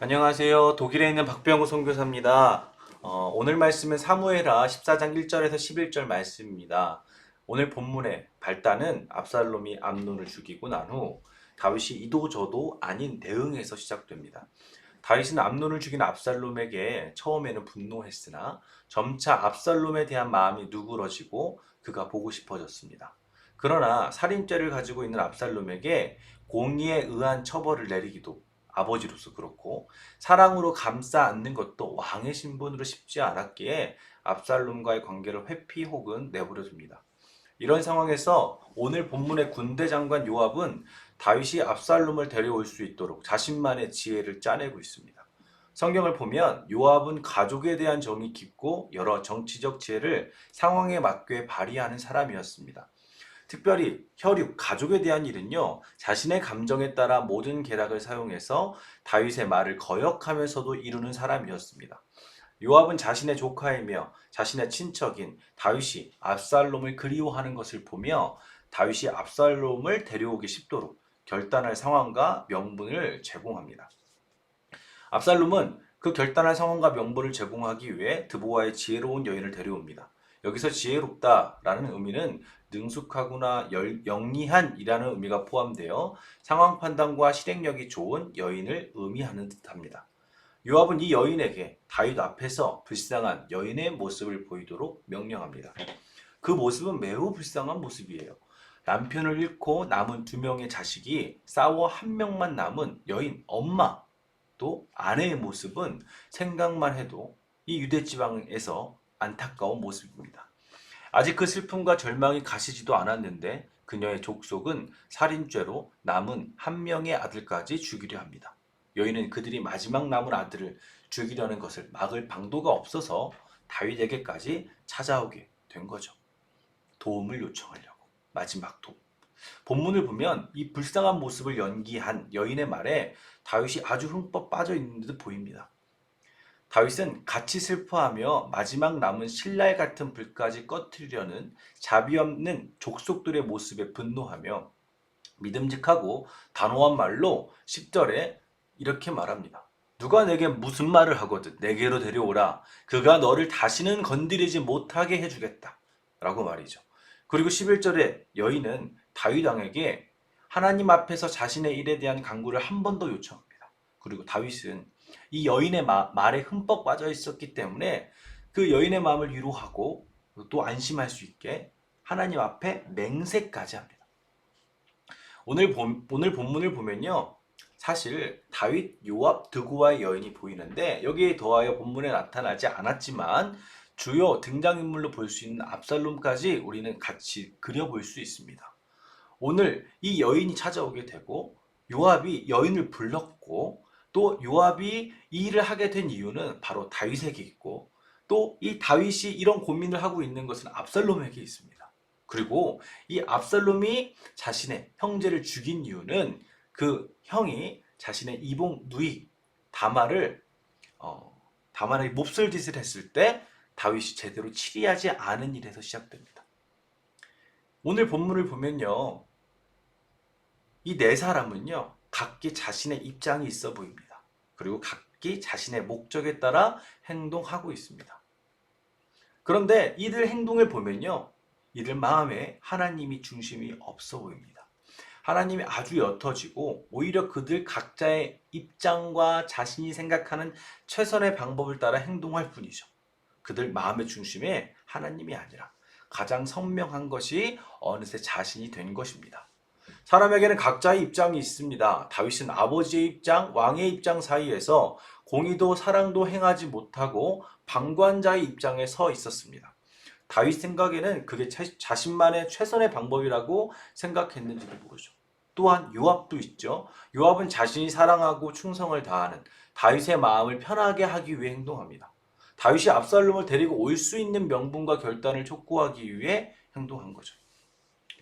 안녕하세요. 독일에 있는 박병호 선교사입니다. 오늘 말씀은 사무엘하 14장 1절에서 11절 말씀입니다. 오늘 본문의 발단은 압살롬이 암논을 죽이고 난 후 다윗이 이도저도 아닌 대응에서 시작됩니다. 다윗은 암논을 죽인 압살롬에게 처음에는 분노했으나 점차 압살롬에 대한 마음이 누그러지고 그가 보고 싶어졌습니다. 그러나 살인죄를 가지고 있는 압살롬에게 공의에 의한 처벌을 내리기도 아버지로서 그렇고 사랑으로 감싸 안는 것도 왕의 신분으로 쉽지 않았기에 압살롬과의 관계를 회피 혹은 내버려 둡니다. 이런 상황에서 오늘 본문의 군대 장관 요압은 다윗이 압살롬을 데려올 수 있도록 자신만의 지혜를 짜내고 있습니다. 성경을 보면 요압은 가족에 대한 정이 깊고 여러 정치적 지혜를 상황에 맞게 발휘하는 사람이었습니다. 특별히 혈육, 가족에 대한 일은요, 자신의 감정에 따라 모든 계략을 사용해서 다윗의 말을 거역하면서도 이루는 사람이었습니다. 요압은 자신의 조카이며 자신의 친척인 다윗이 압살롬을 그리워하는 것을 보며 다윗이 압살롬을 데려오기 쉽도록 결단할 상황과 명분을 제공합니다. 압살롬은 그 결단할 상황과 명분을 제공하기 위해 드보아의 지혜로운 여인을 데려옵니다. 여기서 지혜롭다라는 의미는 능숙하거나 영리한이라는 의미가 포함되어 상황 판단과 실행력이 좋은 여인을 의미하는 듯합니다. 요압은 이 여인에게 다윗 앞에서 불쌍한 여인의 모습을 보이도록 명령합니다. 그 모습은 매우 불쌍한 모습이에요. 남편을 잃고 남은 두 명의 자식이 싸워 한 명만 남은 여인, 엄마, 또 아내의 모습은 생각만 해도 이 유대 지방에서 안타까운 모습입니다. 아직 그 슬픔과 절망이 가시지도 않았는데 그녀의 족속은 살인죄로 남은 한 명의 아들까지 죽이려 합니다. 여인은 그들이 마지막 남은 아들을 죽이려는 것을 막을 방도가 없어서 다윗에게까지 찾아오게 된 거죠. 도움을 요청하려고. 마지막 도움. 본문을 보면 이 불쌍한 모습을 연기한 여인의 말에 다윗이 아주 흠뻑 빠져 있는 듯 보입니다. 다윗은 같이 슬퍼하며 마지막 남은 신랄 같은 불까지 꺼트리려는 자비 없는 족속들의 모습에 분노하며 믿음직하고 단호한 말로 10절에 이렇게 말합니다. 누가 내게 무슨 말을 하거든 내게로 데려오라. 그가 너를 다시는 건드리지 못하게 해주겠다. 라고 말이죠. 그리고 11절에 여인은 다윗 왕에게 하나님 앞에서 자신의 일에 대한 간구를 한 번 더 요청합니다. 그리고 다윗은 이 여인의 말에 흠뻑 빠져 있었기 때문에 그 여인의 마음을 위로하고 또 안심할 수 있게 하나님 앞에 맹세까지 합니다. 오늘 본문을 보면요. 사실 다윗, 요압, 드고와의 여인이 보이는데 여기에 더하여 본문에 나타나지 않았지만 주요 등장인물로 볼 수 있는 압살롬까지 우리는 같이 그려볼 수 있습니다. 오늘 이 여인이 찾아오게 되고 요압이 여인을 불렀고 또 요압이 이 일을 하게 된 이유는 바로 다윗에게 있고 또 이 다윗이 이런 고민을 하고 있는 것은 압살롬에게 있습니다. 그리고 이 압살롬이 자신의 형제를 죽인 이유는 그 형이 자신의 이복 누이 다말을 다말에게 몹쓸 짓을 했을 때 다윗이 제대로 치리하지 않은 일에서 시작됩니다. 오늘 본문을 보면요. 이 네 사람은요. 각기 자신의 입장이 있어 보입니다. 그리고 각기 자신의 목적에 따라 행동하고 있습니다. 그런데 이들 행동을 보면요. 이들 마음에 하나님이 중심이 없어 보입니다. 하나님이 아주 옅어지고 오히려 그들 각자의 입장과 자신이 생각하는 최선의 방법을 따라 행동할 뿐이죠. 그들 마음의 중심에 하나님이 아니라 가장 선명한 것이 어느새 자신이 된 것입니다. 사람에게는 각자의 입장이 있습니다. 다윗은 아버지의 입장, 왕의 입장 사이에서 공의도 사랑도 행하지 못하고 방관자의 입장에 서 있었습니다. 다윗 생각에는 그게 자신만의 최선의 방법이라고 생각했는지도 모르죠. 또한 요압도 있죠. 요압은 자신이 사랑하고 충성을 다하는 다윗의 마음을 편하게 하기 위해 행동합니다. 다윗이 압살롬을 데리고 올 수 있는 명분과 결단을 촉구하기 위해 행동한 거죠.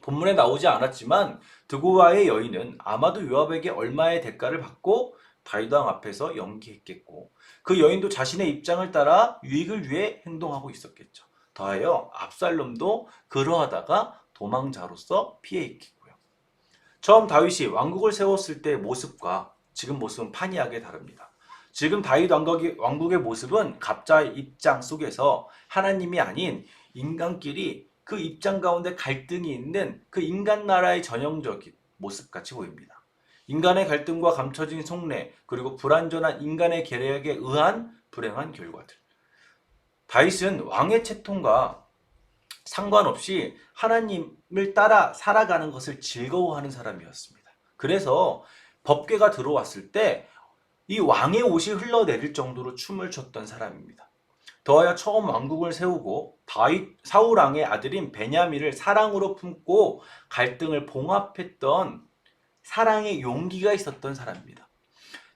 본문에 나오지 않았지만 드고와의 여인은 아마도 요압에게 얼마의 대가를 받고 다윗 왕 앞에서 연기했겠고 그 여인도 자신의 입장을 따라 유익을 위해 행동하고 있었겠죠. 더하여 압살롬도 그러하다가 도망자로서 피해 있겠고요. 처음 다윗이 왕국을 세웠을 때의 모습과 지금 모습은 판이하게 다릅니다. 지금 다윗 왕국의 모습은 갑자의 입장 속에서 하나님이 아닌 인간끼리 그 입장 가운데 갈등이 있는 그 인간 나라의 전형적인 모습같이 보입니다. 인간의 갈등과 감춰진 속내, 그리고 불완전한 인간의 계략에 의한 불행한 결과들. 다윗은 왕의 채통과 상관없이 하나님을 따라 살아가는 것을 즐거워하는 사람이었습니다. 그래서 법궤가 들어왔을 때 이 왕의 옷이 흘러내릴 정도로 춤을 췄던 사람입니다. 더하여 처음 왕국을 세우고 사울 왕의 아들인 베냐민을 사랑으로 품고 갈등을 봉합했던 사랑의 용기가 있었던 사람입니다.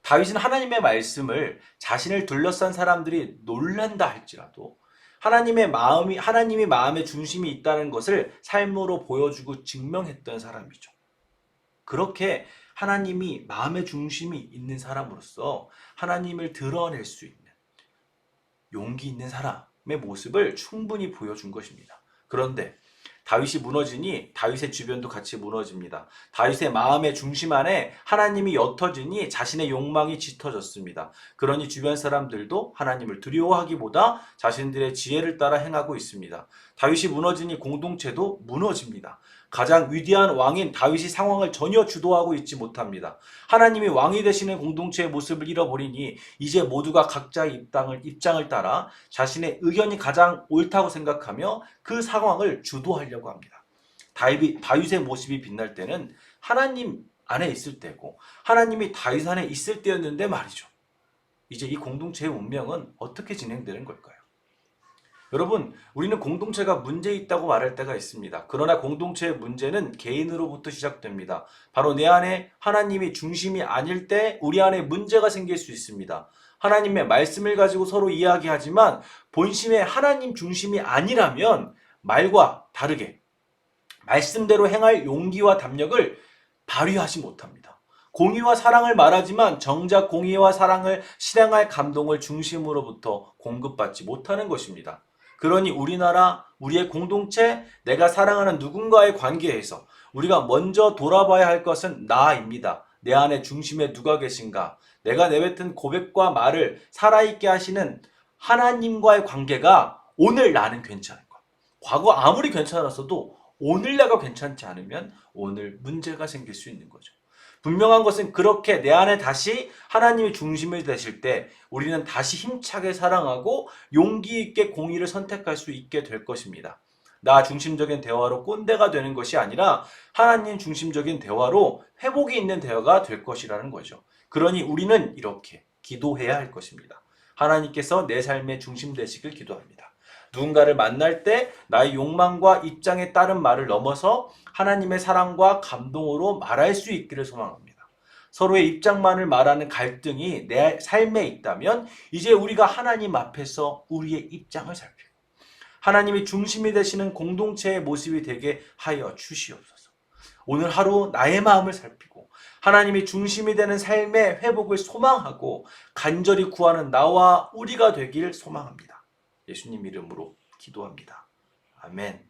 다윗은 하나님의 말씀을 자신을 둘러싼 사람들이 놀란다 할지라도 하나님이 마음의 중심이 있다는 것을 삶으로 보여주고 증명했던 사람이죠. 그렇게 하나님이 마음의 중심이 있는 사람으로서 하나님을 드러낼 수 있는 용기 있는 사람의 모습을 충분히 보여준 것입니다. 그런데 다윗이 무너지니 다윗의 주변도 같이 무너집니다. 다윗의 마음의 중심 안에 하나님이 옅어지니 자신의 욕망이 짙어졌습니다. 그러니 주변 사람들도 하나님을 두려워하기보다 자신들의 지혜를 따라 행하고 있습니다. 다윗이 무너지니 공동체도 무너집니다. 가장 위대한 왕인 다윗이 상황을 전혀 주도하고 있지 못합니다. 하나님이 왕이 되시는 공동체의 모습을 잃어버리니 이제 모두가 각자의 입장을 따라 자신의 의견이 가장 옳다고 생각하며 그 상황을 주도하려고 합니다. 다윗의 모습이 빛날 때는 하나님 안에 있을 때고 하나님이 다윗 안에 있을 때였는데 말이죠. 이제 이 공동체의 운명은 어떻게 진행되는 걸까요? 여러분, 우리는 공동체가 문제 있다고 말할 때가 있습니다. 그러나 공동체의 문제는 개인으로부터 시작됩니다. 바로 내 안에 하나님이 중심이 아닐 때 우리 안에 문제가 생길 수 있습니다. 하나님의 말씀을 가지고 서로 이야기하지만 본심에 하나님 중심이 아니라면 말과 다르게 말씀대로 행할 용기와 담력을 발휘하지 못합니다. 공의와 사랑을 말하지만 정작 공의와 사랑을 실행할 감동을 중심으로부터 공급받지 못하는 것입니다. 그러니 우리나라, 우리의 공동체, 내가 사랑하는 누군가의 관계에서 우리가 먼저 돌아봐야 할 것은 나입니다. 내 안에 중심에 누가 계신가? 내가 내뱉은 고백과 말을 살아있게 하시는 하나님과의 관계가 오늘 나는 괜찮은 것. 과거 아무리 괜찮았어도 오늘 내가 괜찮지 않으면 오늘 문제가 생길 수 있는 거죠. 분명한 것은 그렇게 내 안에 다시 하나님이 중심이 되실 때 우리는 다시 힘차게 사랑하고 용기 있게 공의를 선택할 수 있게 될 것입니다. 나 중심적인 대화로 꼰대가 되는 것이 아니라 하나님 중심적인 대화로 회복이 있는 대화가 될 것이라는 거죠. 그러니 우리는 이렇게 기도해야 할 것입니다. 하나님께서 내 삶의 중심 되시길 기도합니다. 누군가를 만날 때 나의 욕망과 입장에 따른 말을 넘어서 하나님의 사랑과 감동으로 말할 수 있기를 소망합니다. 서로의 입장만을 말하는 갈등이 내 삶에 있다면 이제 우리가 하나님 앞에서 우리의 입장을 살피고 하나님이 중심이 되시는 공동체의 모습이 되게 하여 주시옵소서. 오늘 하루 나의 마음을 살피고 하나님이 중심이 되는 삶의 회복을 소망하고 간절히 구하는 나와 우리가 되길 소망합니다. 예수님 이름으로 기도합니다. 아멘.